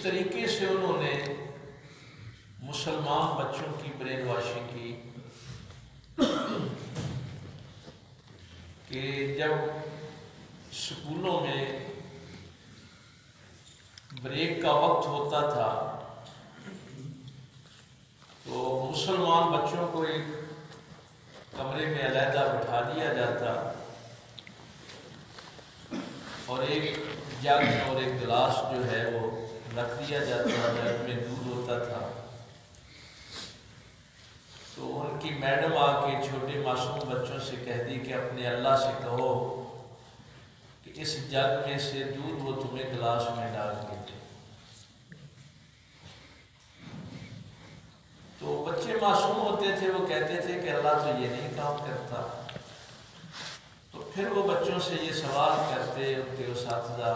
طریقے سے انہوں نے مسلمان بچوں کی برین واشی کی کہ جب اسکولوں میں بریک کا وقت ہوتا تھا تو مسلمان بچوں کو ایک کمرے میں علیحدہ بٹھا دیا جاتا اور ایک جگ اور ایک گلاس جو ہے وہ رکھ دیا جاتا، جگ میں دودھ ہوتا تھا۔ تو ان کی میڈم آ کے چھوٹے معصوم بچوں سے کہہ دی کہ اپنے اللہ سے کہو کہ اس جگ میں سے دودھ وہ تمہیں گلاس میں ڈال کے دے۔ تو بچے معصوم ہوتے تھے، وہ کہتے تھے کہ اللہ تو یہ نہیں کام کرتا۔ تو پھر وہ بچوں سے یہ سوال کرتے ان کے اساتذہ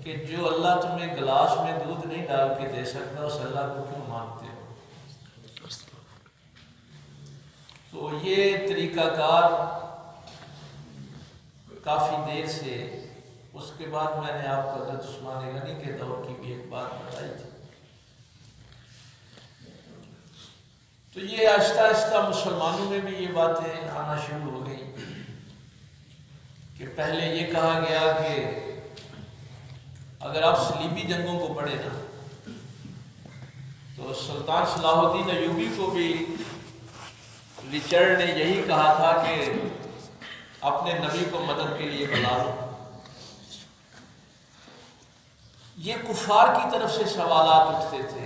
کہ جو اللہ تمہیں گلاس میں دودھ نہیں ڈال کے دے سکتا اس اللہ کو کیوں مانتے ہو؟ تو یہ طریقہ کار کافی دیر سے، اس کے بعد میں نے آپ کو حضرت عثمان غنی کے دور کی بھی ایک بات بتائی تھی۔ تو یہ آہستہ آہستہ مسلمانوں میں بھی یہ باتیں آنا شروع ہو گئی کہ پہلے یہ کہا گیا کہ اگر آپ صلیبی جنگوں کو پڑھیں نا تو سلطان صلاح الدین ایوبی کو بھی رچرڈ نے یہی کہا تھا کہ اپنے نبی کو مدد کے لیے بلا لو۔ یہ کفار کی طرف سے سوالات اٹھتے تھے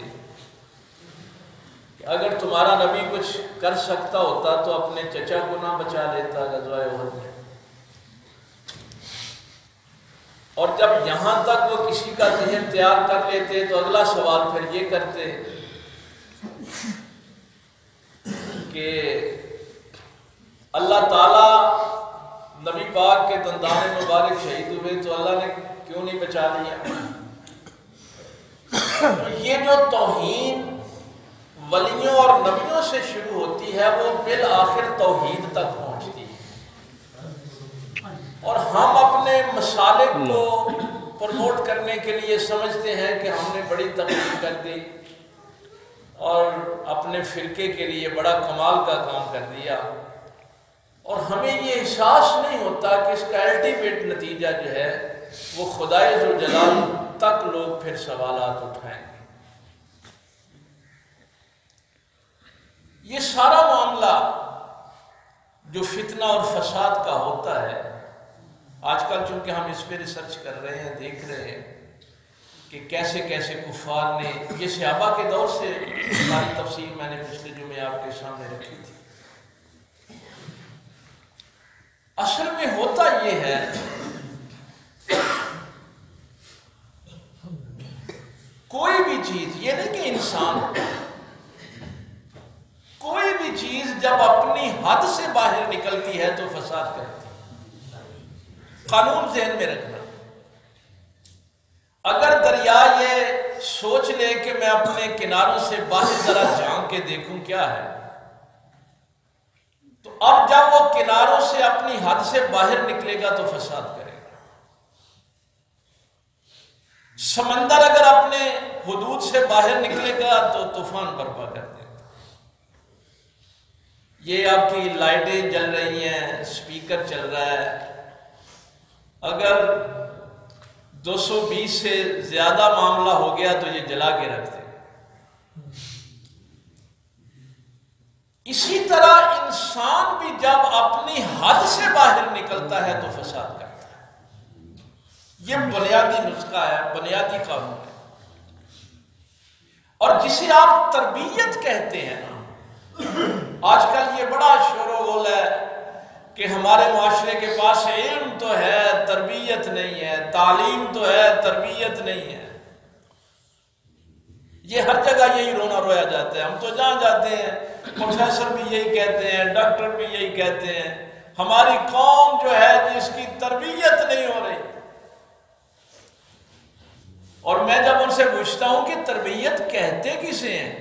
کہ اگر تمہارا نبی کچھ کر سکتا ہوتا تو اپنے چچا کو نہ بچا لیتا غزوہ احد میں، اور جب یہاں تک وہ کسی کا ذہن تیار کر لیتے تو اگلا سوال پھر یہ کرتے کہ اللہ تعالیٰ نبی پاک کے دندان مبارک شہید ہوئے تو اللہ نے کیوں نہیں بچا لیا؟ یہ جو توہین ولیوں اور نبیوں سے شروع ہوتی ہے وہ بالآخر توحید تک پہنچتی ہے، اور ہم اپنے مسالک کو پروموٹ کرنے کے لیے سمجھتے ہیں کہ ہم نے بڑی تقریر کر دی اور اپنے فرقے کے لیے بڑا کمال کا کام کر دیا، اور ہمیں یہ احساس نہیں ہوتا کہ اس کا الٹیمیٹ نتیجہ جو ہے وہ خدائے ذوالجلال تک لوگ پھر سوالات اٹھائیں گے۔ یہ سارا معاملہ جو فتنہ اور فساد کا ہوتا ہے، آج کل چونکہ ہم اس پہ ریسرچ کر رہے ہیں، دیکھ رہے ہیں کہ کیسے کیسے کفار نے، یہ صحابہ کے دور سے ساری تفصیل میں نے پچھلے جمعے آپ کے سامنے رکھی تھی۔ اصل میں ہوتا یہ ہے کوئی بھی چیز، یہ نہیں کہ انسان، کوئی بھی چیز جب اپنی حد سے باہر نکلتی ہے تو فساد کرتی ہے۔ قانون ذہن میں رکھنا، اگر دریا یہ سوچ لے کہ میں اپنے کناروں سے باہر ذرا جھانک کے دیکھوں کیا ہے، تو اب جب وہ کناروں سے اپنی حد سے باہر نکلے گا تو فساد کرے گا۔ سمندر اگر اپنے حدود سے باہر نکلے گا تو طوفان برپا کر دے گا۔ یہ آپ کی لائٹیں جل رہی ہیں، اسپیکر چل رہا ہے، اگر 220 سے زیادہ معاملہ ہو گیا تو یہ جلا کے رکھ دے۔ اسی طرح انسان بھی جب اپنی حد سے باہر نکلتا ہے تو فساد کرتا ہے۔ یہ بنیادی نسخہ ہے، بنیادی قانون ہے، اور جسے آپ تربیت کہتے ہیں نا، آج کل یہ بڑا شور و غل ہے کہ ہمارے معاشرے کے پاس علم تو ہے تربیت نہیں ہے، تعلیم تو ہے تربیت نہیں ہے۔ یہ ہر جگہ یہی رونا رویا جاتا ہے، ہم تو جہاں جاتے ہیں پروفیسر بھی یہی کہتے ہیں، ڈاکٹر بھی یہی کہتے ہیں، ہماری قوم جو ہے جس کی تربیت نہیں ہو رہی۔ اور میں جب ان سے پوچھتا ہوں کہ تربیت کہتے کسے ہیں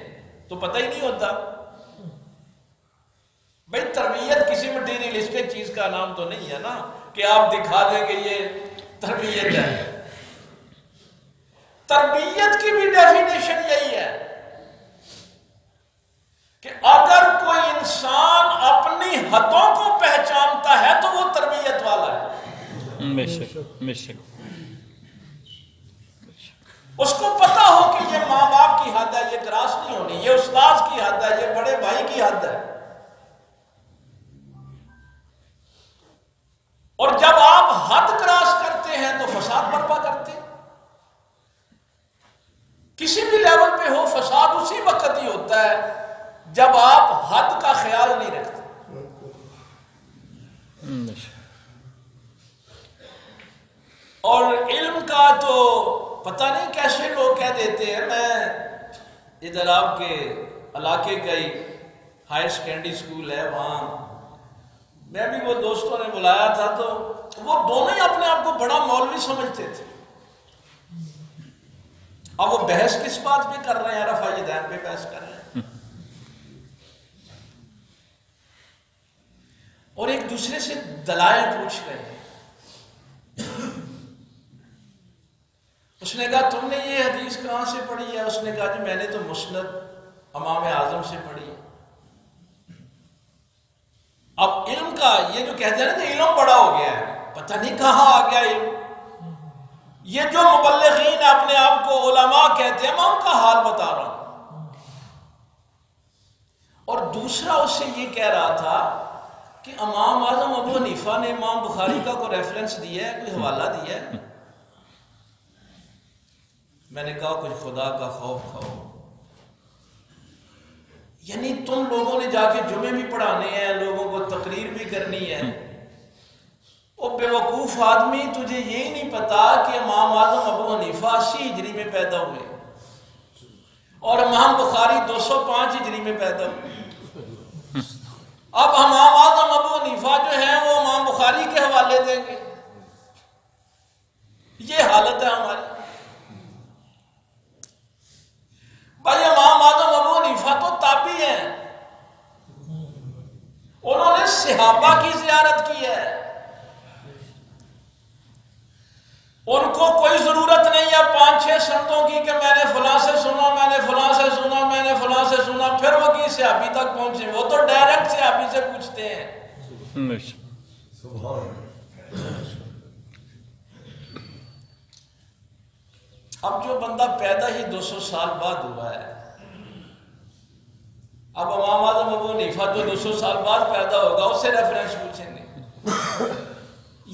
تو پتہ ہی نہیں ہوتا۔ بھئی تربیت کسی مٹیریلسٹک چیز کا نام تو نہیں ہے نا کہ آپ دکھا دیں کہ یہ تربیت ہے۔ تربیت کی بھی ڈیفینیشن یہی ہے کہ اگر کوئی انسان اپنی حدوں کو پہچانتا ہے تو وہ تربیت والا ہے. بے شک بے شک. اس کو پتا ہو کہ یہ ماں باپ کی حد ہے، یہ کراس نہیں ہونی، یہ استاد کی حد ہے، یہ بڑے بھائی کی حد ہے. اور جب آپ حد کراس کرتے ہیں تو فساد برپا کرتے ہیں. کسی بھی لیول پہ ہو، فساد اسی وقت ہی ہوتا ہے جب آپ حد کا خیال نہیں رکھتے. اور علم کا تو پتہ نہیں کیسے لوگ کہہ دیتے ہیں. میں ادھر آپ کے علاقے کا ہی ہائر سیکنڈری اسکول ہے، وہاں میں بھی وہ دوستوں نے بلایا تھا تو وہ دونوں ہی اپنے آپ کو بڑا مولوی سمجھتے تھے. اب وہ بحث کس بات پہ کر رہے ہیں؟ رفع یدین پہ بحث کر رہے ہیں اور ایک دوسرے سے دلائل پوچھ رہے ہیں. اس نے کہا تم نے یہ حدیث کہاں سے پڑھی ہے؟ اس نے کہا جی میں نے تو مسند امام اعظم سے پڑھی ہے. اب علم کا یہ جو کہتے ہیں نا کہ علم بڑا ہو گیا ہے، پتہ نہیں کہاں آ گیا علم. یہ جو مبلغین اپنے آپ کو علماء کہتے ہیں میں ان کا حال بتا رہا ہوں. اور دوسرا اس سے یہ کہہ رہا تھا کہ امام اعظم ابو حنیفہ نے امام بخاری کا کوئی ریفرنس دیا ہے، کوئی حوالہ دیا ہے؟ میں نے کہا کچھ خدا کا خوف کھاؤ. یعنی تم لوگوں نے جا کے جمعے بھی پڑھانے ہیں، لوگوں کو تقریر بھی کرنی ہے. وہ بے وقوف آدمی، تجھے یہی نہیں پتا کہ امام اعظم ابو حنیفہ 80 ہجری میں پیدا ہوئے اور امام بخاری 205 ہجری میں پیدا ہوئے. اب امام اعظم ابو حنیفہ جو ہیں وہ امام بخاری کے حوالے دیں گے. یہ حالت ہے ہماری. بھائی امام اعظم ابو حنیفہ تو تابعی ہیں، انہوں نے صحابہ کی زیارت کی ہے. ان کو کوئی ضرورت نہیں ہے 5-6 سنتوں کی کہ میں نے فلاں سے سنا، میں نے فلاں سے سنا، میں نے فلاں سے سنا، پھر وہ کی صحابی تک پہنچے. وہ تو ڈائریکٹ صحابی سے پوچھتے ہیں. اب جو بندہ پیدا ہی 200 سال بعد ہوا ہے، اب امام اعظم ابو حنیفہ جو 200 سال بعد پیدا ہوگا اس سے ریفرنس پوچھیں گے.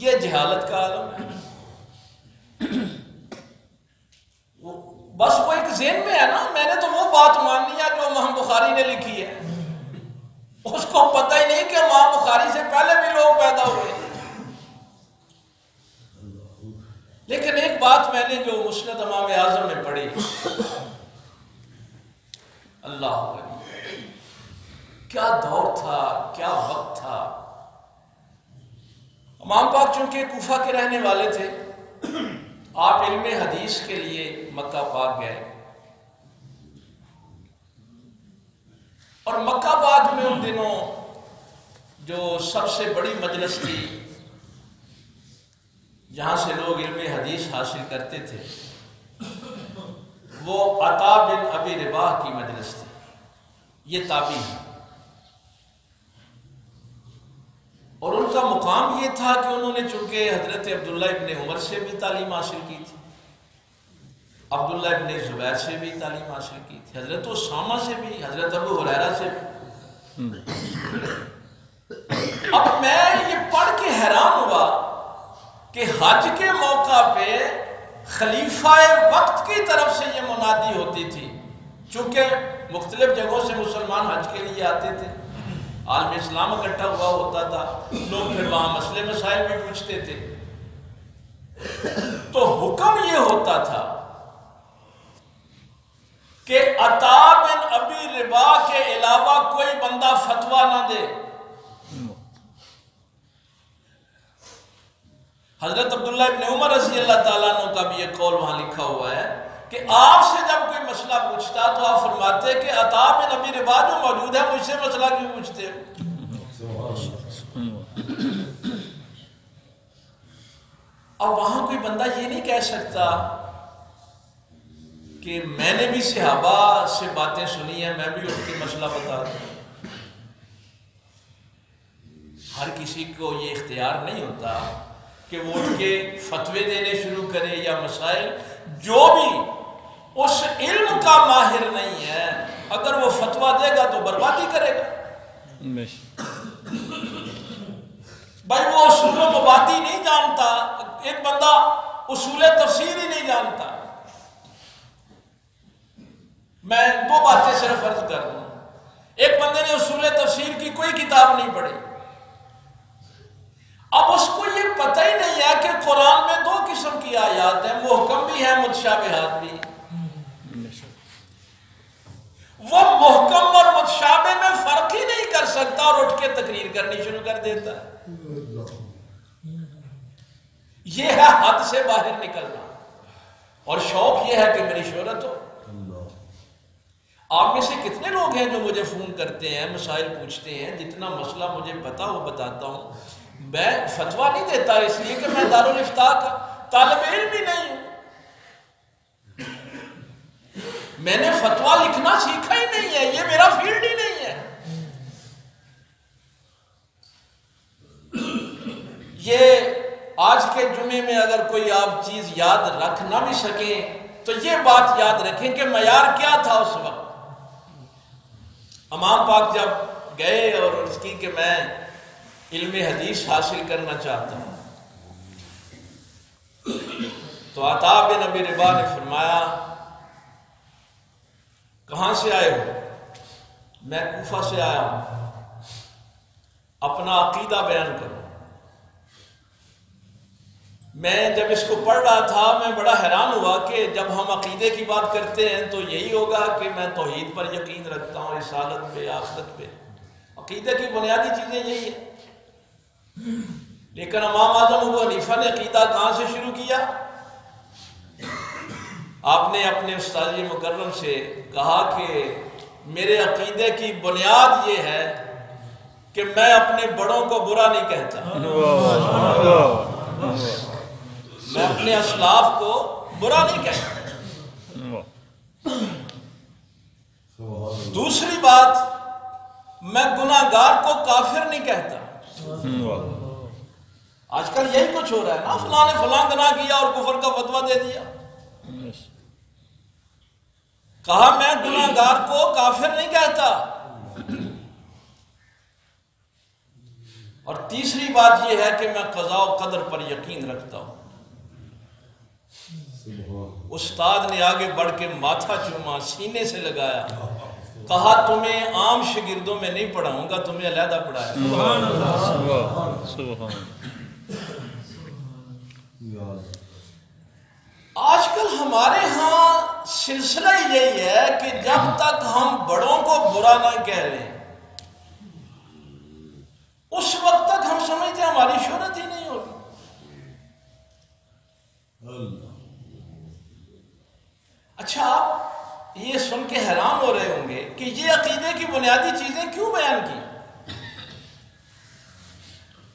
یہ جہالت کا عالم ہے. بس وہ ایک ذہن میں ہے نا، میں نے تو وہ بات مان لیا جو امام بخاری نے لکھی ہے. اس کو پتہ ہی نہیں کہ امام بخاری سے پہلے بھی لوگ پیدا ہوئے. لیکن ایک بات میں نے جو مسند امام اعظم میں پڑھی، اللہ علیہ کیا دور تھا، کیا وقت تھا. امام پاک چونکہ کوفہ کے رہنے والے تھے، آپ علم حدیث کے لیے مکہ پاک گئے اور مکہ پاک میں ان دنوں جو سب سے بڑی مجلس تھی جہاں سے لوگ علم حدیث حاصل کرتے تھے، وہ عطا بن ابی رباح کی مجلس تھی. یہ تابعی ہیں اور ان کا مقام یہ تھا کہ انہوں نے چونکہ حضرت عبداللہ ابن عمر سے بھی تعلیم حاصل کی تھی، عبداللہ ابن زبیر سے بھی تعلیم حاصل کی تھی، حضرت اسامہ سے بھی، حضرت ابو ہریرہ سے بھی. اب میں یہ پڑھ کے حیران ہوا کہ حج کے موقع پہ خلیفہ وقت کی طرف سے یہ منادی ہوتی تھی. چونکہ مختلف جگہوں سے مسلمان حج کے لیے آتے تھے، عالم اسلام اکٹھا ہوا ہوتا تھا، لوگ پھر وہاں مسئلے مسائل بھی پوچھتے تھے. تو حکم یہ ہوتا تھا کہ عطا بن ابی رباح کے علاوہ کوئی بندہ فتویٰ نہ دے. حضرت عبداللہ ابن عمر رضی اللہ تعالیٰ عنہ کا بھی یہ قول وہاں لکھا ہوا ہے کہ آپ سے جب کوئی مسئلہ پوچھتا تو آپ فرماتے کہ عطا بن ابی رباح جو موجود ہے مجھ سے مسئلہ کیوں پوچھتے ہو. اب وہاں کوئی بندہ یہ نہیں کہہ سکتا کہ میں نے بھی صحابہ سے باتیں سنی ہیں، میں بھی ان کی مسئلہ بتا دوں۔ ہر کسی کو یہ اختیار نہیں ہوتا کہ وہ اٹھ کے فتوے دینے شروع کرے یا مسائل، جو بھی اس علم کا ماہر نہیں ہے اگر وہ فتویٰ دے گا تو بربادی کرے گا۔ بھائی وہ اصول و مبادی نہیں جانتا، ایک بندہ اصول تفسیر ہی نہیں جانتا۔ میں دو باتیں صرف عرض کر دوں، ایک بندے نے اصول تفسیر کی کوئی کتاب نہیں پڑھی، اب اس کو یہ پتہ ہی نہیں ہے کہ قرآن میں دو قسم کی آیات ہیں، محکم بھی ہیں متشابہات بھی۔ وہ محکم اور متشابہ میں فرق ہی نہیں کر سکتا اور اٹھ کے تقریر کرنی شروع کر دیتا ہے۔ یہ ہے حد سے باہر نکلنا، اور شوق یہ ہے کہ میری شہرت ہو۔ آپ میں سے کتنے لوگ ہیں جو مجھے فون کرتے ہیں، مسائل پوچھتے ہیں، جتنا مسئلہ مجھے پتا وہ بتاتا ہوں۔ میں فتویٰ نہیں دیتا اس لیے کہ میں دارالافتاء کا طالب علم بھی نہیں ہوں، میں نے فتویٰ لکھنا سیکھا ہی نہیں ہے، یہ میرا فیلڈ ہی نہیں ہے۔ یہ آج کے جمعے میں اگر کوئی آپ چیز یاد رکھ نہ بھی سکیں تو یہ بات یاد رکھیں کہ معیار کیا تھا اس وقت۔ امام پاک جب گئے اور اس کی کہ میں علم حدیث حاصل کرنا چاہتا ہوں، تو عطا بن ابی رباح نے فرمایا کہاں سے آئے ہو؟ میں کوفہ سے آیا ہوں، اپنا عقیدہ بیان کرو۔ میں جب اس کو پڑھ رہا تھا میں بڑا حیران ہوا کہ جب ہم عقیدے کی بات کرتے ہیں تو یہی ہوگا کہ میں توحید پر یقین رکھتا ہوں، رسالت پہ، آخرت پہ، عقیدے کی بنیادی چیزیں یہی ہیں۔ لیکن امام اعظم ابو حنیفہ نے عقیدہ کہاں سے شروع کیا؟ آپ نے اپنے استاد مکرم سے کہا کہ میرے عقیدے کی بنیاد یہ ہے کہ میں اپنے بڑوں کو برا نہیں کہتا، میں اپنے اسلاف کو برا نہیں کہتا۔ دوسری بات، میں گناہگار کو کافر نہیں کہتا۔ آج کل یہی کچھ ہو رہا ہے نا، فلاں نے فلاں گناہ کیا اور کفر کا فتویٰ دے دیا۔ کہا میں گناہگار کو کافر نہیں کہتا۔ اور تیسری بات یہ ہے کہ میں قضاء و قدر پر یقین رکھتا ہوں۔ استاد نے آگے بڑھ کے ماتھا چوما، سینے سے لگایا، کہا تمہیں عام شاگردوں میں نہیں پڑھاؤں گا، تمہیں علیحدہ پڑھایا۔ سبحان اللہ۔ آج کل ہمارے ہاں سلسلہ یہی ہے کہ جب تک ہم بڑوں کو برا نہ کہہ لیں اس وقت تک ہم سمجھتے ہیں ہماری شہرت ہی نہیں ہوگی۔ اچھا، آپ یہ سن کے حیران ہو رہے ہوں گے کہ یہ عقیدے کی بنیادی چیزیں کیوں بیان کی؟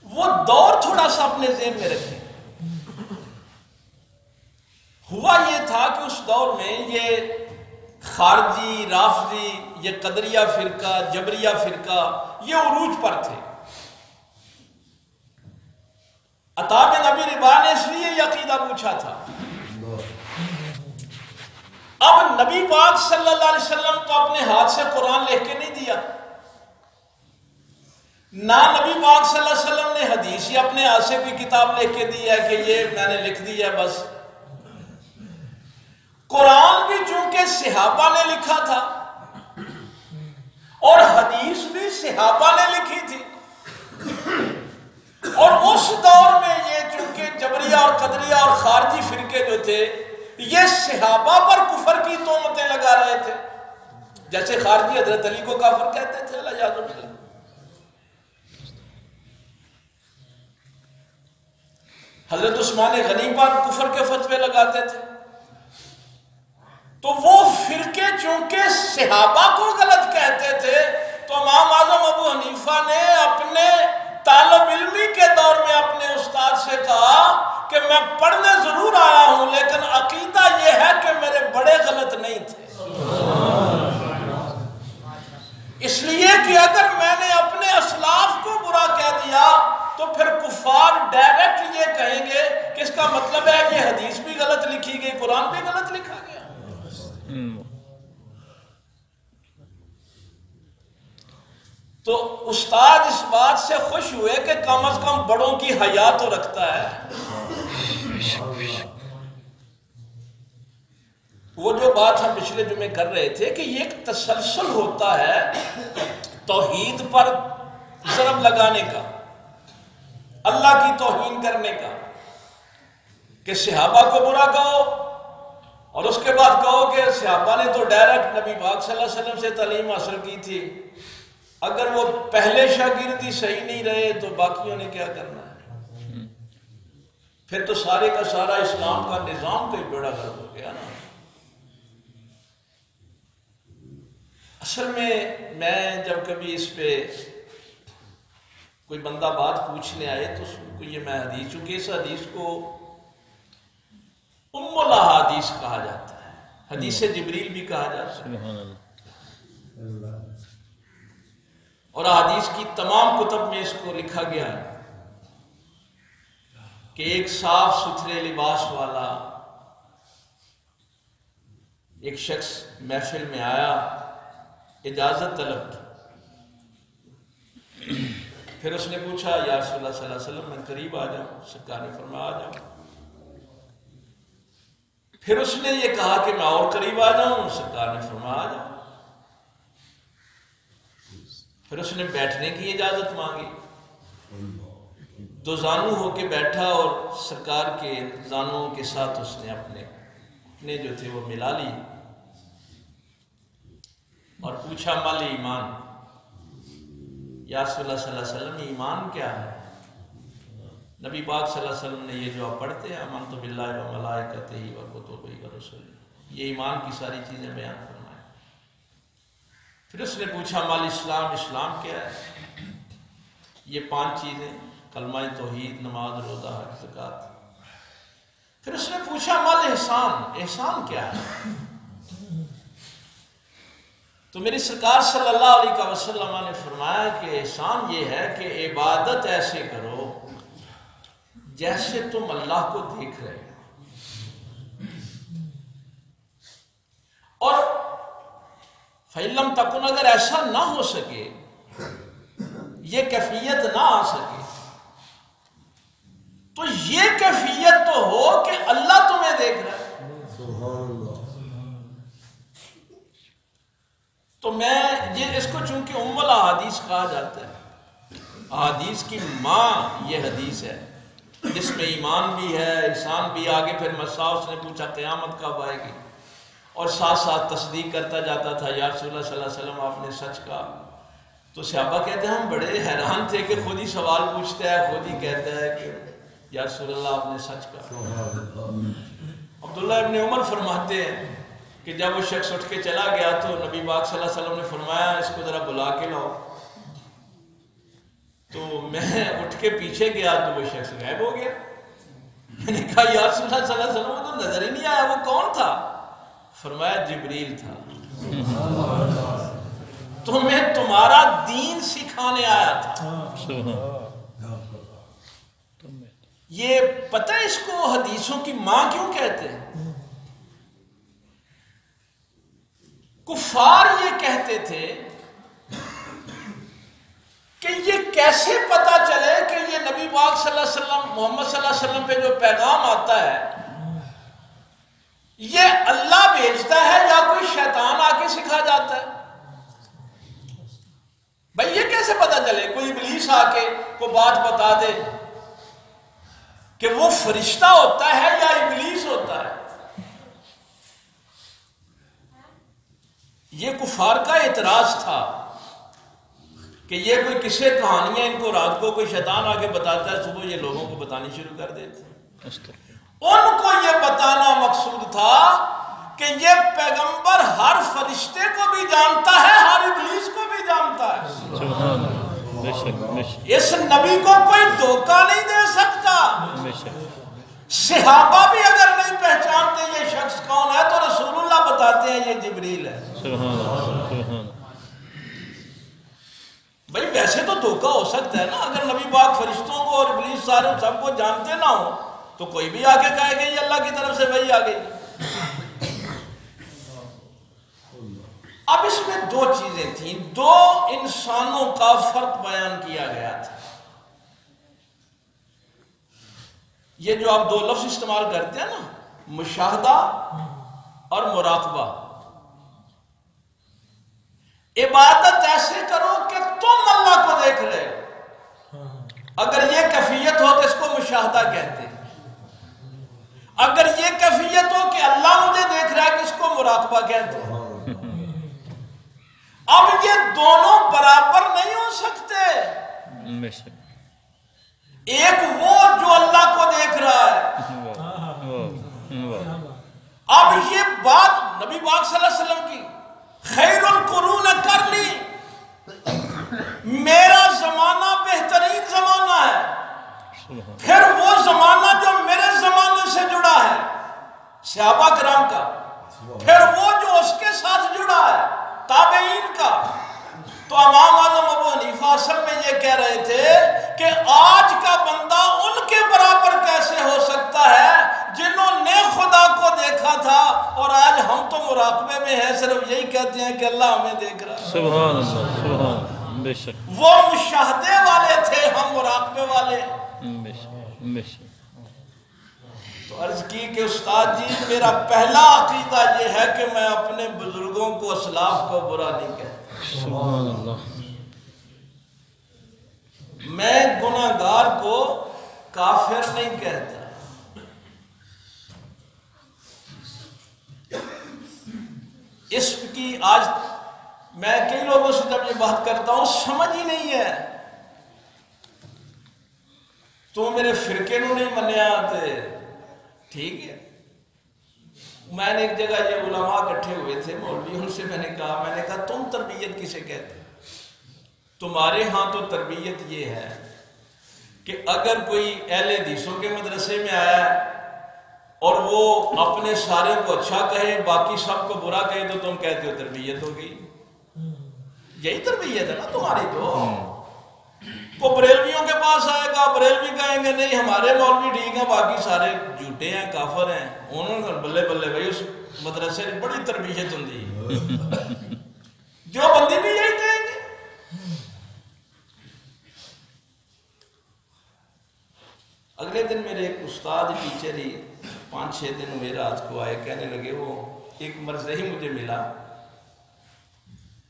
وہ دور تھوڑا سا اپنے ذہن میں رکھیں۔ ہوا یہ تھا کہ اس دور میں یہ خارجی، رافضی، یہ قدریہ فرقہ، جبریہ فرقہ یہ عروج پر تھے۔ عطا بن ابی رباح نے اس لیے یہ عقیدہ پوچھا تھا۔ اب نبی پاک صلی اللہ علیہ وسلم تو اپنے ہاتھ سے قرآن لکھ کے نہیں دیا، نہ نبی پاک صلی اللہ علیہ وسلم نے حدیث ہی اپنے ہاتھ سے کوئی کتاب لکھ کے دی ہے کہ یہ میں نے لکھ دی ہے بس۔ قرآن بھی چونکہ صحابہ نے لکھا تھا اور حدیث بھی صحابہ نے لکھی تھی، اور اس دور میں یہ چونکہ جبریہ اور قدریہ اور خارجی فرقے جو تھے یہ صحابہ پر کفر کی تہمتیں لگا رہے تھے، جیسے خارجی حضرت علی کو کافر کہتے تھے، اللہ یاد باللہ، حضرت عثمان غنی پر کفر کے فتوے لگاتے تھے۔ تو وہ فرقے چونکہ صحابہ کو غلط کہتے تھے تو امام اعظم ابو حنیفہ نے اپنے طالب علمی کے دور میں اپنے استاد سے کہا کہ میں پڑھنے ضرور آیا ہوں لیکن عقیدہ یہ یہ ہے کہ میرے بڑے غلط نہیں تھے، اس لیے کہ اگر میں نے اپنے اسلاف کو برا کہہ دیا تو پھر کفار ڈائریکٹ یہ کہیں گے کہ اس کا مطلب ہے یہ حدیث بھی غلط لکھی گئی، قرآن بھی غلط لکھا گیا۔ تو استاد اس بات سے خوش ہوئے کہ کم از کم بڑوں کی حیا تو رکھتا ہے۔ وہ جو بات ہم پچھلے جمعے کر رہے تھے کہ یہ ایک تسلسل ہوتا ہے توحید پر ضرب لگانے کا، اللہ کی توہین کرنے کا، کہ صحابہ کو برا کہو اور اس کے بعد کہو کہ صحابہ نے تو ڈائریکٹ نبی پاک صلی اللہ علیہ وسلم سے تعلیم حاصل کی تھی، اگر وہ پہلے شاگردی صحیح نہیں رہے تو باقیوں نے کیا کرنا ہے؟ پھر تو سارے کا سارا اسلام کا نظام کوئی بیڑا غرق ہو گیا نا۔ اصل میں جب کبھی اس پہ کوئی بندہ بات پوچھنے آئے تو اس کو یہ میں حدیث، چونکہ اس حدیث کو ام الاحادیث کہا جاتا ہے، حدیث جبریل بھی کہا جاتا ہے، اور احادیث کی تمام کتب میں اس کو لکھا گیا ہے کہ ایک صاف ستھرے لباس والا ایک شخص محفل میں آیا، اجازت طلب کی، پھر اس نے پوچھا یا رسول اللہ صلی اللہ علیہ وسلم میں قریب آ جاؤں؟ سرکار نے فرمایا آ جاؤں۔ پھر اس نے یہ کہا کہ میں اور قریب آ جاؤں؟ سرکار نے فرمایا آ جاؤں۔ پھر اس نے بیٹھنے کی اجازت مانگی، دو زانو ہو کے بیٹھا اور سرکار کے زانوں کے ساتھ اس نے اپنے جو تھے وہ ملا لی اور پوچھا مال ایمان، یا رسول اللہ صلی اللہ علیہ وسلم ایمان کیا ہے؟ نبی پاک صلی اللہ علیہ وسلم نے یہ جو آپ پڑھتے ہیں آمنت باللہ و ملائکتہ و کتبہ و رسلہ، یہ ایمان کی ساری چیزیں بیان فرمائیں۔ پھر اس نے پوچھا مال اسلام، اسلام کیا ہے؟ یہ 5 چیزیں، کلمہ توحید، نماز، روزہ، حج، زکوٰۃ۔ پھر اس نے پوچھا مال احسان، احسان کیا ہے؟ تو میری سرکار صلی اللہ علیہ وسلم نے فرمایا کہ احسان یہ ہے کہ عبادت ایسے کرو جیسے تم اللہ کو دیکھ رہے ہو، اور فَإِلَّمْ تَكُنْ اگر ایسا نہ ہو سکے، یہ کیفیت نہ آ سکے، تو یہ کیفیت تو ہو کہ اللہ تمہیں دیکھ رہا ہے۔ تو میں یہ اس کو چونکہ ام الاحادیث کہا جاتا ہے، احادیث کی ماں یہ حدیث ہے جس میں ایمان بھی ہے، احسان بھی، آگے پھر مسئلہ اس نے پوچھا قیامت کب آئے گی، اور ساتھ ساتھ تصدیق کرتا جاتا تھا یا رسول اللہ صلی اللہ علیہ وسلم آپ نے سچ کہا۔ تو صحابہ کہتے ہیں ہم بڑے حیران تھے کہ خود ہی سوال پوچھتا ہے، خود ہی کہتا ہے کہ یا رسول اللہ آپ نے سچ کہا۔ عبداللہ ابن عمر فرماتے ہیں کہ جب وہ شخص اٹھ کے چلا گیا تو نبی پاک صلی اللہ علیہ وسلم نے فرمایا اس کو ذرا بلا کے لاؤ۔ تو میں اٹھ کے پیچھے گیا تو وہ شخص غائب ہو گیا۔ میں نے کہا یا رسول اللہ صلی اللہ علیہ وسلم وہ تو نظر ہی نہیں آیا، وہ کون تھا؟ فرمایا جبریل تھا، تمہیں تمہارا دین سکھانے آیا تھا۔ یہ پتہ ہے اس کو حدیثوں کی ماں کیوں کہتے ہیں؟ کفار یہ کہتے تھے کہ یہ کیسے پتا چلے کہ یہ نبی پاک صلی اللہ علیہ وسلم، محمد صلی اللہ علیہ وسلم پہ جو پیغام آتا ہے یہ اللہ بھیجتا ہے یا کوئی شیطان آ کے سکھا جاتا ہے؟ بھائی یہ کیسے پتا چلے؟ کوئی ابلیس آ کے کوئی بات بتا دے کہ وہ فرشتہ ہوتا ہے یا ابلیس ہوتا ہے؟ یہ کفار کا اعتراض تھا کہ یہ کوئی قصے کہانیاں ان کو رات کو کوئی شیطان آ کے بتاتا ہے، صبح یہ لوگوں کو بتانی شروع کر دیتے۔ ان کو یہ بتانا مقصود تھا کہ یہ پیغمبر ہر فرشتے کو بھی جانتا ہے، ہر ابلیس کو بھی جانتا ہے، اس نبی کو کوئی دھوکہ نہیں دے سکتا۔ صحابہ بھی اگر نہیں پہچانتے یہ شخص کون ہے تو رسول اللہ بتاتے ہیں یہ جبریل ہے. سبحان اللہ. بھائی ویسے تو دھوکہ ہو سکتا ہے نا, اگر نبی پاک فرشتوں کو اور ابلیس سارے سب کو جانتے نہ ہو تو کوئی بھی آ کے کہے کہ یہ اللہ کی طرف سے وحی آ گئی. اب اس میں دو چیزیں تھیں, دو انسانوں کا فرق بیان کیا گیا تھا. یہ جو آپ دو لفظ استعمال کرتے ہیں نا, مشاہدہ اور مراقبہ. عبادت ایسے کرو کہ تم اللہ کو دیکھ رہے ہو. اگر یہ کیفیت ہو تو اس کو مشاہدہ کہتے ہیں. اگر یہ کیفیت ہو کہ اللہ مجھے دیکھ رہا ہے کہ اس کو مراقبہ کہتے ہیں. اب یہ دونوں برابر نہیں ہو سکتے. ایک وہ جو اللہ کو دیکھ رہا ہے. اب یہ بات نبی پاک صلی اللہ علیہ وسلم کی, خیر القرون کرنی, میرا زمانہ بہترین زمانہ ہے. پھر وہ زمانہ جو میرے زمانے سے جڑا ہے صحابہ کرام کا, پھر وہ جو اس کے ساتھ جڑا ہے تابعین کا. تو امام اعظم ابو حنیفہ اصل میں یہ کہہ رہے تھے کہ آج کا بندہ ان کے برابر کیسے ہو سکتا ہے جنہوں نے خدا کو دیکھا تھا, اور آج ہم تو مراقبے میں ہیں, صرف یہی کہتے ہیں کہ اللہ ہمیں دیکھ رہا ہے. سبحان اللہ, سبحان اللہ. بے شک وہ مشاہدے والے تھے, ہم مراقبے والے. بے شک, بے شک. تو عرض کی کہ استاد جی میرا پہلا عقیدہ یہ ہے کہ میں اپنے بزرگوں کو, اسلاف کو برا نہیں کہتا. سبحان اللہ. میں گناہگار کو کافر نہیں کہتا. اس کی آج میں کئی لوگوں سے جب یہ بات کرتا ہوں سمجھ ہی نہیں ہے. تو میرے فرقے نو نہیں منیا تے ٹھیک ہے. میں نے ایک جگہ یہ علماء اکٹھے ہوئے تھے, مولوی, ان سے میں نے کہا تم تربیت کسے کہتے ہیں؟ تمہارے ہاں تو تربیت یہ ہے کہ اگر کوئی اہل حدیثوں کے مدرسے میں آیا اور وہ اپنے سارے کو اچھا کہے باقی سب کو برا کہے تو تم کہتے ہو تربیت ہو گئی. یہی تربیت ہے نا تمہاری. تو وہ بریلویوں کے پاس آئے گا, بریلوی کہیں گے نہیں ہمارے مولوی ٹھیک ہیں, باقی سارے جھوٹے ہیں, کافر ہیں. انہوں نے بلے بلے بھائی اس مدرسے میں بڑی تربیت ہوندی. جو بندی بھی یہی کہیں گے. اگلے دن میرے ایک استاد ٹیچر ہی 5-6 دن ہوئے رات کو آئے, کہنے لگے, وہ ایک مرزا ہی مجھے ملا,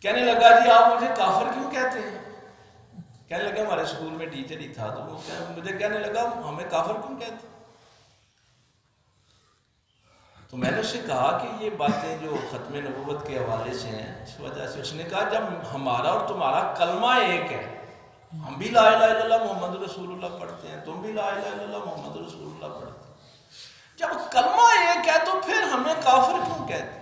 کہنے لگا جی آپ مجھے کافر کیوں کہتے ہیں؟ کہنے لگا ہمارے اسکول میں ٹیچر ہی تھا, تو وہ مجھے کہنے لگا ہمیں کافر کیوں کہتے؟ تو میں نے اس سے کہا کہ یہ باتیں جو ختم نبوت کے حوالے سے ہیں اس وجہ سے. اس نے کہا جب ہمارا اور تمہارا کلمہ ایک ہے, ہم بھی لا الہ الا اللہ محمد رسول اللہ پڑھتے ہیں, تم بھی لا الہ الا اللہ محمد رسول اللہ پڑھتے ہیں, جب کلمہ ایک ہے تو پھر ہمیں کافر کیوں کہتے ہیں؟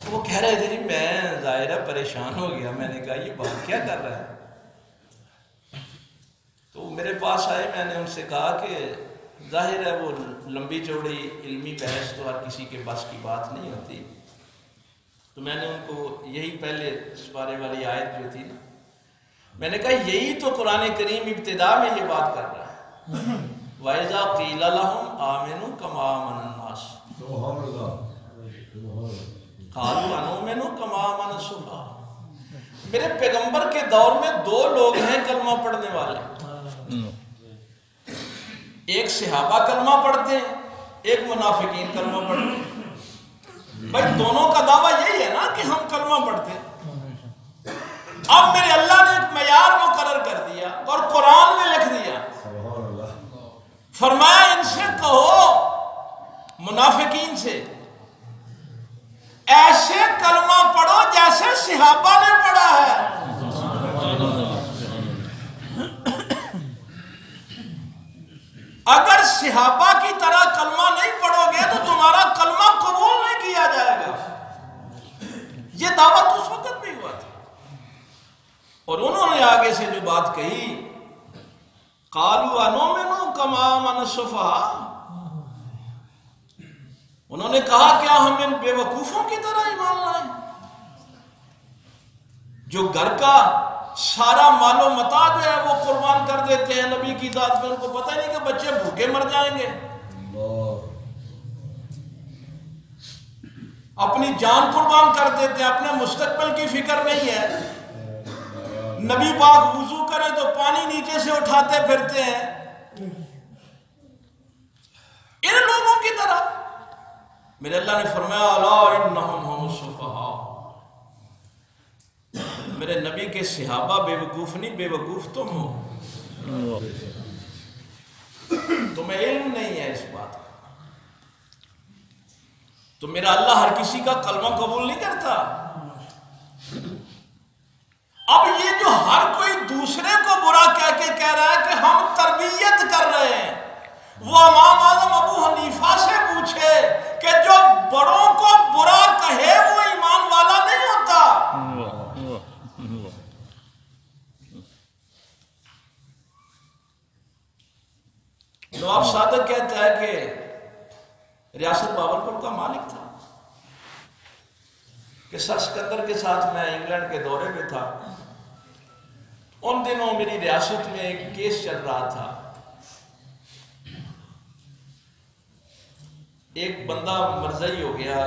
وہ کہہ رہے تھے جی میں ظاہرہ پریشان ہو گیا. میں نے کہا یہ بات کیا کر رہا ہے؟ تو میرے پاس آئے, میں نے ان سے کہا کہ ظاہر ہے وہ لمبی چوڑی علمی بحث تو ہر کسی کے بس کی بات نہیں ہوتی. تو میں نے ان کو یہی پہلے سپارے والی آیت جو تھی نا, میں نے کہا یہی تو قرآن کریم ابتدا میں یہ بات کر رہا ہے. وَإِذَا قِيلَ لَهُمْ آمِنُوا كَمَا آمَنَ النَّاسُ قَالُوا أَنُؤْمِنُ كَمَا آمَنَ السُّفَهَاءُ. میرے پیغمبر کے دور میں 2 لوگ ہیں کلمہ پڑھنے والے, ایک صحابہ کلمہ پڑھتے ہیں, ایک منافقین کلمہ پڑھتے ہیں. بھائی دونوں کا دعویٰ یہی ہے نا کہ ہم کلمہ پڑھتے ہیں. اب میرے اللہ نے ایک معیار مقرر کر دیا اور قرآن میں لکھ دیا, فرمایا ان سے کہو منافقین سے ایسے کلمہ پڑھو جیسے صحابہ نے پڑھا ہے. اگر صحابہ کی طرح کلمہ نہیں پڑھو گے تو تمہارا کلمہ قبول نہیں کیا جائے گا. یہ دعوت اس وقت بھی ہوا تھا. اور انہوں نے آگے سے جو بات کہی, قالوا انؤمن كما آمن السفهاء, انہوں نے کہا کیا ہم ان بے وقوفوں کی طرح ایمان لائیں جو گھر کا سارا مال و متاع جو ہے وہ قربان کر دیتے ہیں نبی کی ذات میں، ان کو پتہ نہیں کہ بچے بھوکے مر جائیں گے، اپنی جان قربان کر دیتے ہیں، اپنے مستقبل کی فکر نہیں ہے۔ نبی پاک وضو کرے تو پانی نیچے سے اٹھاتے پھرتے ہیں ان لوگوں کی طرح۔ میرے اللہ نے فرمایا الا انہم هم السفہاء، میرے نبی کے صحابہ بے وقوف نہیں، بے وقوف تم ہو، تمہیں علم نہیں ہے اس بات کا۔ تو میرا اللہ ہر کسی کا کلمہ قبول نہیں کرتا۔ اب یہ جو ہر کوئی دوسرے کو برا کہہ کے کہہ رہا ہے کہ ہم تربیت کر رہے ہیں، وہ امام اعظم ابو حنیفہ سے پوچھے کہ جو بڑوں کو برا کہے وہ ایمان والا نہیں ہوتا۔ نواب صادق کہتا ہے کہ ریاست باولپور کا مالک تھا کہ سر سکندر کے ساتھ میں انگلینڈ کے دورے پہ تھا۔ ان دنوں میری ریاست میں ایک کیس چل رہا تھا، ایک بندہ مرزئی ہو گیا،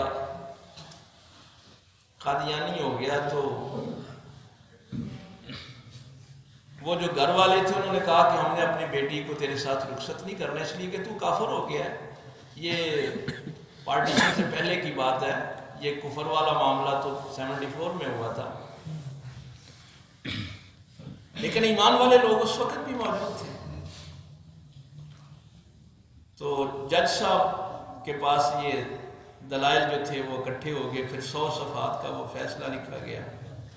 قادیانی ہو گیا، تو وہ جو گھر والے تھے انہوں نے کہا کہ ہم نے اپنی بیٹی کو تیرے ساتھ رخصت نہیں کرنا اس لیے کہ تو کافر ہو گیا ہے۔ یہ پارٹیشن سے پہلے کی بات ہے، یہ کفر والا معاملہ تو 74 میں ہوا تھا، لیکن ایمان والے لوگ اس وقت بھی موجود تھے۔ تو جج صاحب کے پاس یہ دلائل جو تھے وہ اکٹھے ہو گئے، پھر 100 صفحات کا وہ فیصلہ لکھا گیا،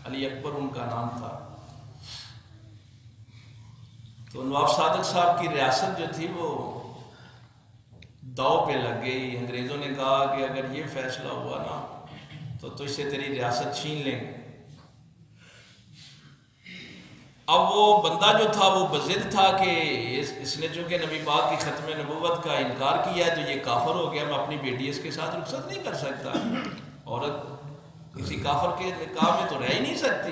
علی اکبر ان کا نام تھا۔ تو نواب صادق صاحب کی ریاست جو تھی وہ داؤ پہ لگ گئی۔ انگریزوں نے کہا کہ اگر یہ فیصلہ ہوا نا تو تجھ سے تیری ریاست چھین لیں گے۔ اب وہ بندہ جو تھا وہ بضد تھا کہ اس نے چونکہ نبی پاک کی ختم نبوت کا انکار کیا ہے تو یہ کافر ہو گیا، میں اپنی بیٹی اس کے ساتھ رخصت نہیں کر سکتا، عورت کسی کافر کے نکاح میں تو رہ ہی نہیں سکتی۔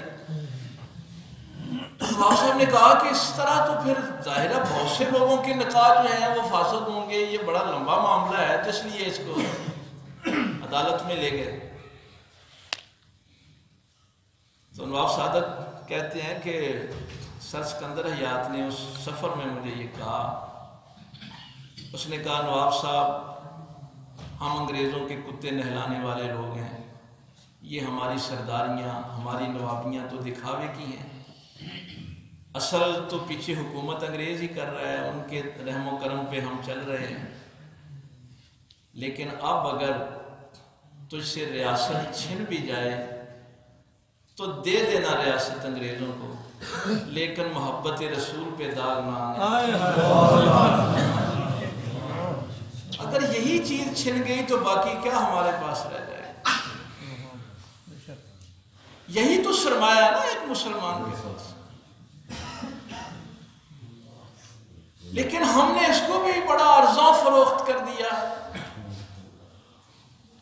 نواب صاحب نے کہا کہ اس طرح تو پھر ظاہر ہے بہت سے لوگوں کے نکاح جو ہیں وہ فاسد ہوں گے، یہ بڑا لمبا معاملہ ہے، تو اس لیے اس کو عدالت میں لے گئے۔ تو نواب صادق کہتے ہیں کہ سر سکندر حیات نے اس سفر میں مجھے یہ کہا، اس نے کہا نواب صاحب ہم انگریزوں کے کتے نہلانے والے لوگ ہیں، یہ ہماری سرداریاں ہماری نوابیاں تو دکھاوے کی ہیں، اصل تو پیچھے حکومت انگریز ہی کر رہا ہے، ان کے رحم و کرم پہ ہم چل رہے ہیں، لیکن اب اگر تجھ سے ریاست چھن بھی جائے تو دے دینا ریاست انگریزوں کو، لیکن محبت رسول پہ داغ نہ آنے۔ اگر یہی چیز چھن گئی تو باقی کیا ہمارے پاس رہ جائے؟ یہی تو سرمایہ ہے نا ایک مسلمان کے پاس، لیکن ہم نے اس کو بھی بڑا ارزاں فروخت کر دیا۔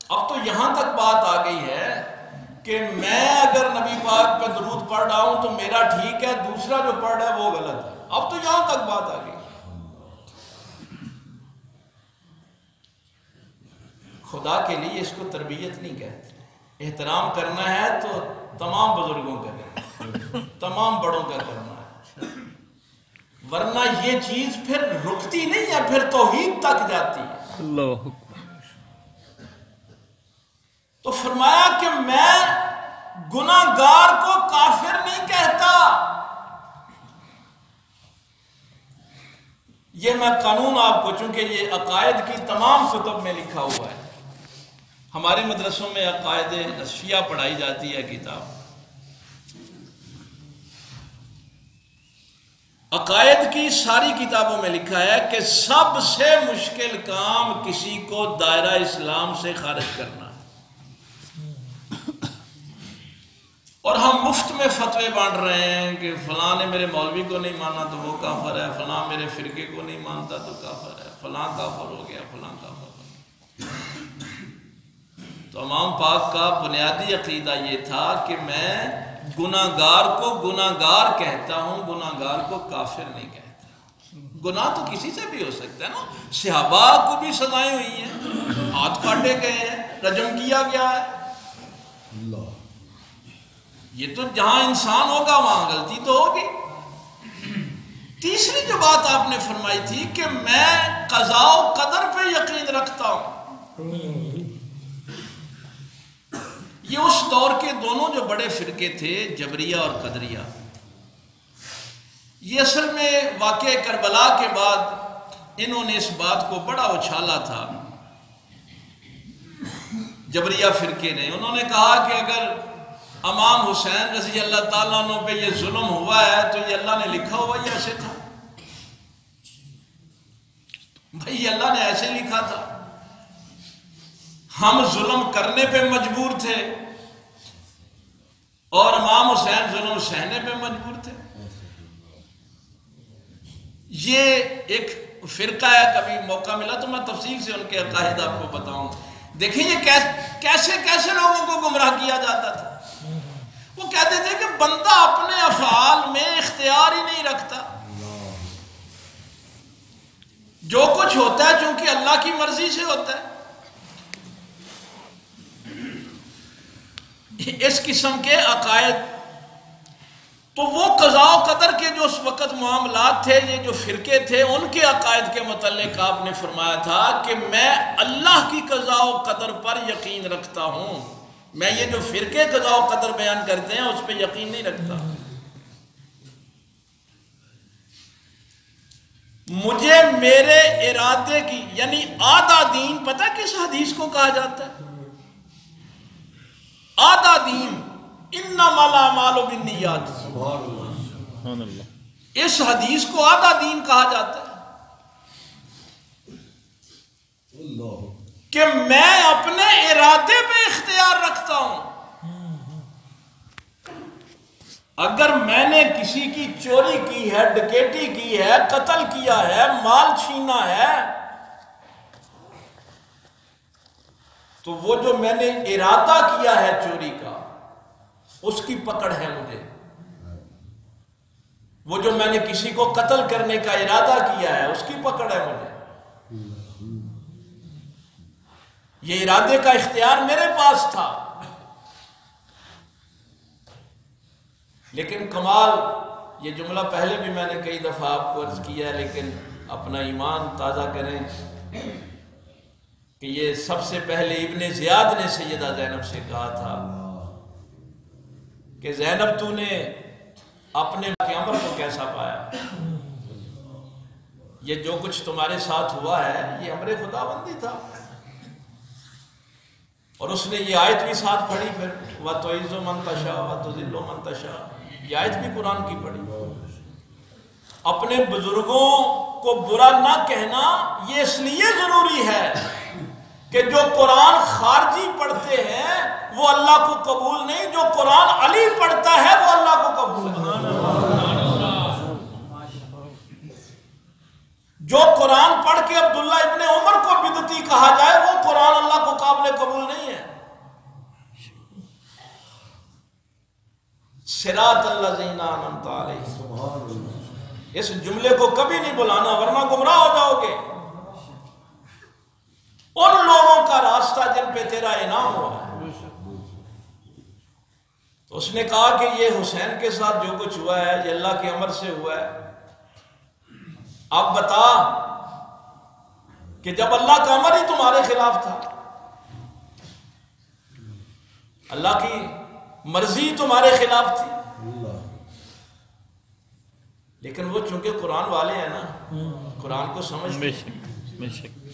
اب تو یہاں تک بات آ گئی ہے کہ میں اگر نبی پاک پہ درود پڑھ رہا ہوں تو میرا ٹھیک ہے، دوسرا جو پڑھ رہا ہے وہ غلط ہے۔ اب تو یہاں تک بات آ گئی۔ خدا کے لیے اس کو تربیت نہیں کہتے، احترام کرنا ہے تو تمام بزرگوں کا کرنا، تمام بڑوں کا کرنا ہے، ورنہ یہ چیز پھر رکتی نہیں ہے، پھر توحید تک جاتی ہے۔ اللہ تو فرمایا کہ میں گناہگار کو کافر نہیں کہتا، یہ میں قانون آپ کو، چونکہ یہ عقائد کی تمام کتب میں لکھا ہوا ہے، ہمارے مدرسوں میں عقائد نصفیہ پڑھائی جاتی ہے کتاب، عقائد کی ساری کتابوں میں لکھا ہے کہ سب سے مشکل کام کسی کو دائرہ اسلام سے خارج کرنا، اور ہم مفت میں فتوے بانٹ رہے ہیں کہ فلاں نے میرے مولوی کو نہیں مانا تو وہ کافر ہے، فلاں میرے فرقے کو نہیں مانتا تو کافر ہے، فلاں کافر ہو گیا، فلاں کافر ہو گیا۔ تو امام پاک کا بنیادی عقیدہ یہ تھا کہ میں گناہگار کو گناہگار کہتا ہوں، گناہگار کو کافر نہیں کہتا۔ گناہ تو کسی سے بھی ہو سکتا ہے نا، صحابہ کو بھی سزائیں ہوئی ہیں، ہاتھ کاٹے گئے ہیں، رجم کیا گیا ہے، یہ تو جہاں انسان ہوگا وہاں غلطی تو ہوگی۔ تیسری جو بات آپ نے فرمائی تھی کہ میں قضاء و قدر پہ یقین رکھتا ہوں، یہ اس دور کے دونوں جو بڑے فرقے تھے، جبریہ اور قدریہ، یہ اصل میں واقعہ کربلا کے بعد انہوں نے اس بات کو بڑا اچھالا تھا۔ جبریہ فرقے نے انہوں نے کہا کہ اگر امام حسین رضی اللہ تعالیٰ عنہ پہ یہ ظلم ہوا ہے تو یہ اللہ نے لکھا ہوا یہ ایسے تھا، بھائی اللہ نے ایسے لکھا تھا، ہم ظلم کرنے پہ مجبور تھے اور امام حسین ظلم سہنے پہ مجبور تھے۔ یہ ایک فرقہ ہے، کبھی موقع ملا تو میں تفصیل سے ان کے عقائد آپ کو بتاؤں۔ دیکھیں یہ کیسے لوگوں کو گمراہ کیا جاتا تھا۔ وہ کہتے تھے کہ بندہ اپنے افعال میں اختیار ہی نہیں رکھتا، جو کچھ ہوتا ہے چونکہ اللہ کی مرضی سے ہوتا ہے۔ اس قسم کے عقائد، تو وہ قضاء و قدر کے جو اس وقت معاملات تھے، یہ جو فرقے تھے، ان کے عقائد کے متعلق آپ نے فرمایا تھا کہ میں اللہ کی قضاء و قدر پر یقین رکھتا ہوں، میں یہ جو فرقے قضاء و قدر بیان کرتے ہیں اس پہ یقین نہیں رکھتا۔ مجھے میرے ارادے کی، یعنی آدھا دین، پتہ کس حدیث کو کہا جاتا ہے؟ آدھا دین، انما الاعمال بالنیات، سبحان اللہ، اس حدیث کو آدھا دین کہا جاتا ہے کہ میں اپنے ارادے پہ اختیار رکھتا ہوں۔ اگر میں نے کسی کی چوری کی ہے، ڈکیٹی کی ہے، قتل کیا ہے، مال چھینا ہے، تو وہ جو میں نے ارادہ کیا ہے چوری کا، اس کی پکڑ ہے مجھے۔ وہ جو میں نے کسی کو قتل کرنے کا ارادہ کیا ہے، اس کی پکڑ ہے مجھے۔ یہ ارادے کا اختیار میرے پاس تھا۔ لیکن کمال، یہ جملہ پہلے بھی میں نے کئی دفعہ آپ کو عرض کیا ہے، لیکن اپنا ایمان تازہ کریں کہ یہ سب سے پہلے ابن زیاد نے سیدہ زینب سے کہا تھا کہ زینب تو نے اپنے عمر کو کیسا پایا؟ یہ جو کچھ تمہارے ساتھ ہوا ہے یہ امر خداوندی تھا۔ اور اس نے یہ آیت بھی ساتھ پڑھی، پھر وَتُعِزُّ مَن تَشَاءُ وَتُذِلُّ مَن تَشَاءُ، یہ آیت بھی قرآن کی پڑھی۔ اپنے بزرگوں کو برا نہ کہنا یہ اس لیے ضروری ہے کہ جو قرآن خارجی پڑھتے ہیں وہ اللہ کو قبول نہیں، جو قرآن علی پڑھتا ہے وہ اللہ کو قبول نہیں۔ جو قرآن پڑھ کے عبداللہ ابن عمر کو بدعتی کہا جائے وہ قرآن اللہ کو قابل قبول نہیں ہے۔ صراط الذین انعمت علیہم، اس جملے کو کبھی نہیں بلانا ورنہ گمراہ ہو جاؤ گے۔ ان لوگوں کا راستہ جن پہ تیرا انعام ہوا ہے۔ تو اس نے کہا کہ یہ حسین کے ساتھ جو کچھ ہوا ہے یہ اللہ کے امر سے ہوا ہے۔ اب بتا کہ جب اللہ کا امر ہی تمہارے خلاف تھا، اللہ کی مرضی تمہارے خلاف تھی، لیکن وہ چونکہ قرآن والے ہیں نا، قرآن کو سمجھتے ہیں۔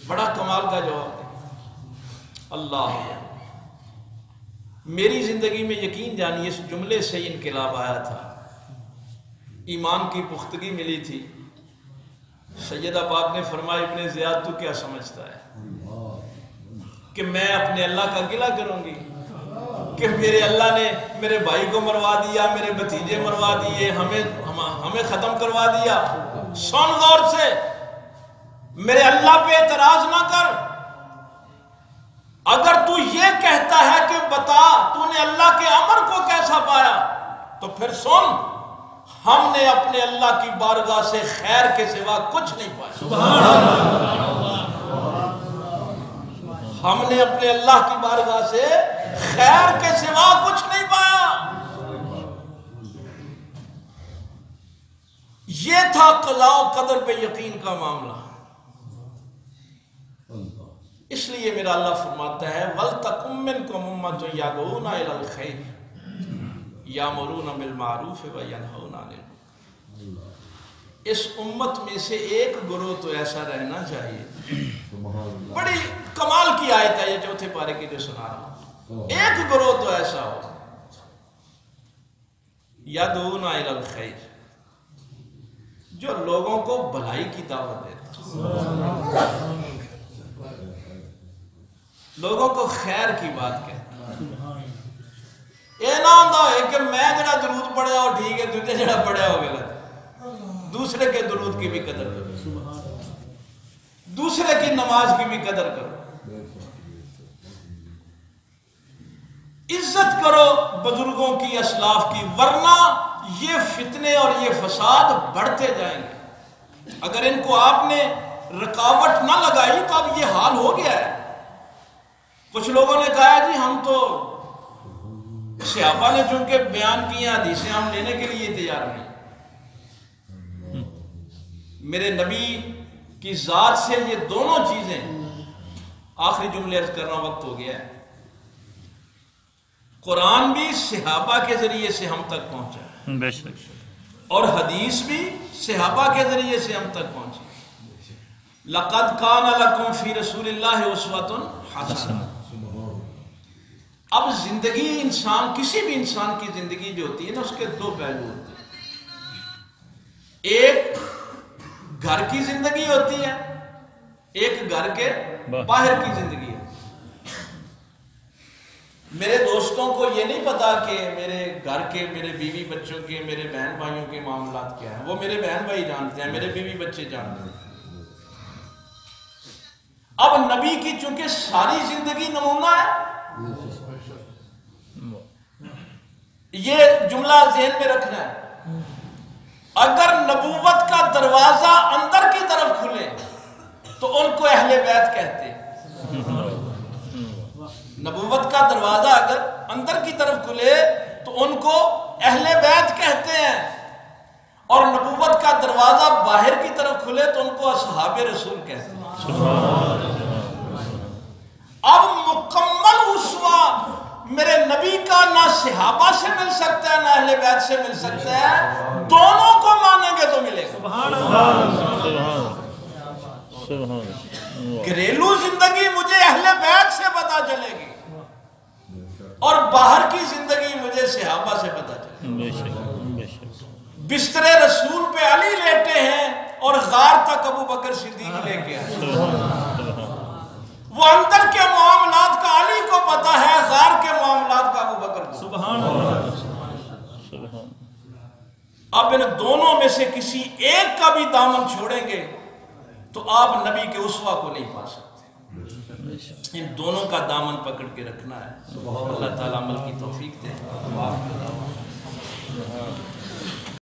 بڑا کمال کا جواب۔ اللہ، میری زندگی میں یقین جانی اس جملے سے انقلاب آیا تھا، ایمان کی پختگی ملی تھی۔ سیدہ پاک نے فرمایا ابن زیاد تو کیا سمجھتا ہے کہ میں اپنے اللہ کا گلہ کروں گی کہ میرے اللہ نے میرے بھائی کو مروا دیا، میرے بھتیجے مروا دیے، ہمیں ختم کروا دیا۔ سن غور سے، میرے اللہ پہ اعتراض نہ کر۔ اگر تو یہ کہتا ہے کہ بتا تو نے اللہ کے امر کو کیسا پایا، تو پھر سن، ہم نے اپنے اللہ کی بارگاہ سے خیر کے سوا کچھ نہیں پایا۔ سبحان اللہ۔ ہم نے اپنے اللہ کی بارگاہ سے خیر کے سوا کچھ نہیں پایا۔ یہ تھا قضاء و قدر پہ یقین کا معاملہ۔ اس لیے میرا اللہ فرماتا ہے وَلْتَكُن مِّنكُمْ أُمَّةٌ يَدْعُونَ إِلَى الْخَيْرِ يَأْمُرُونَ بِالْمَعْرُوفِ وَيَنْهَوْنَ عَنِ الْمُنکَرِ۔ اس امت میں سے ایک گروہ تو ایسا رہنا چاہیے، بڑی کمال کی آیت ہے یہ چوتھے پارے کی جو سنا رہا ہوں، ایک گروہ تو ایسا ہو یدعون الی الخیر، جو لوگوں کو بھلائی کی دعوت دیتا، لوگوں کو خیر کی بات کہتا۔ یہ نہ ہوتا ہے کہ میں جڑا درود پڑھا ہو ٹھیک ہے، تجھے جڑا پڑھا ہو غلط۔ دوسرے کے درود کی بھی قدر کرو، دوسرے کی نماز کی بھی قدر کرو، عزت کرو بزرگوں کی، اسلاف کی، ورنہ یہ فتنے اور یہ فساد بڑھتے جائیں گے۔ اگر ان کو آپ نے رکاوٹ نہ لگائی تو اب یہ حال ہو گیا ہے۔ کچھ لوگوں نے کہا جی ہم تو صحابہ نے چونکہ بیان کیا حدیثیں ہم لینے کے لیے تیار نہیں۔ میرے نبی کی ذات سے یہ دونوں چیزیں، آخری جملے عرض کر رہا ہوں، وقت ہو گیا ہے، قرآن بھی صحابہ کے ذریعے سے ہم تک پہنچا بے شک، اور حدیث بھی صحابہ کے ذریعے سے ہم تک پہنچی۔ لَقَدْ كَانَ لَكُمْ فِي رَسُولِ اللَّهِ أُسْوَةٌ حَسَنَةٌ۔ اب زندگی انسان، کسی بھی انسان کی زندگی جو ہوتی ہے نا، اس کے دو پہلو ہوتے ہیں، ایک گھر کی زندگی ہوتی ہے، ایک گھر کے باہر کی زندگی ہے۔ میرے دوستوں کو یہ نہیں پتا کہ میرے گھر کے، میرے بیوی بچوں کے، میرے بہن بھائیوں کے معاملات کیا ہیں، وہ میرے بہن بھائی جانتے ہیں، میرے بیوی بچے جانتے ہیں۔ اب نبی کی چونکہ ساری زندگی نمونہ ہے، یہ جملہ ذہن میں رکھنا ہے۔ اگر نبوت کا دروازہ اندر کی طرف کھلے تو ان کو اہل بیت کہتے ہیں۔ نبوت کا دروازہ اگر اندر کی طرف کھلے تو ان کو اہل بیت کہتے ہیں، اور نبوت کا دروازہ باہر کی طرف کھلے تو ان کو اصحاب رسول کہتے ہیں۔ اب مکمل اسوہ میرے نبی کا نہ صحابہ سے مل سکتا ہے نہ اہل بیت سے مل سکتا ہے، دونوں کو مانیں گے تو ملے گا۔ گھریلو زندگی مجھے اہل بیت سے پتا چلے گی اور باہر کی زندگی مجھے صحابہ سے پتا چلے گی۔ بستر رسول پہ علی لیٹے ہیں اور غار تک ابو بکر صدیق لے کے آئے۔ وہ اندر کے معاملات کا علی کو پتا ہے، غار کے معاملات کا ابو بکر کو۔ سبحان اللہ۔ اب ان دونوں میں سے کسی ایک کا بھی دامن چھوڑیں گے تو آپ نبی کے اسوہ کو نہیں پا سکتے۔ ان دونوں کا دامن پکڑ کے رکھنا ہے۔ اللہ تعالیٰ عمل کی توفیق دے۔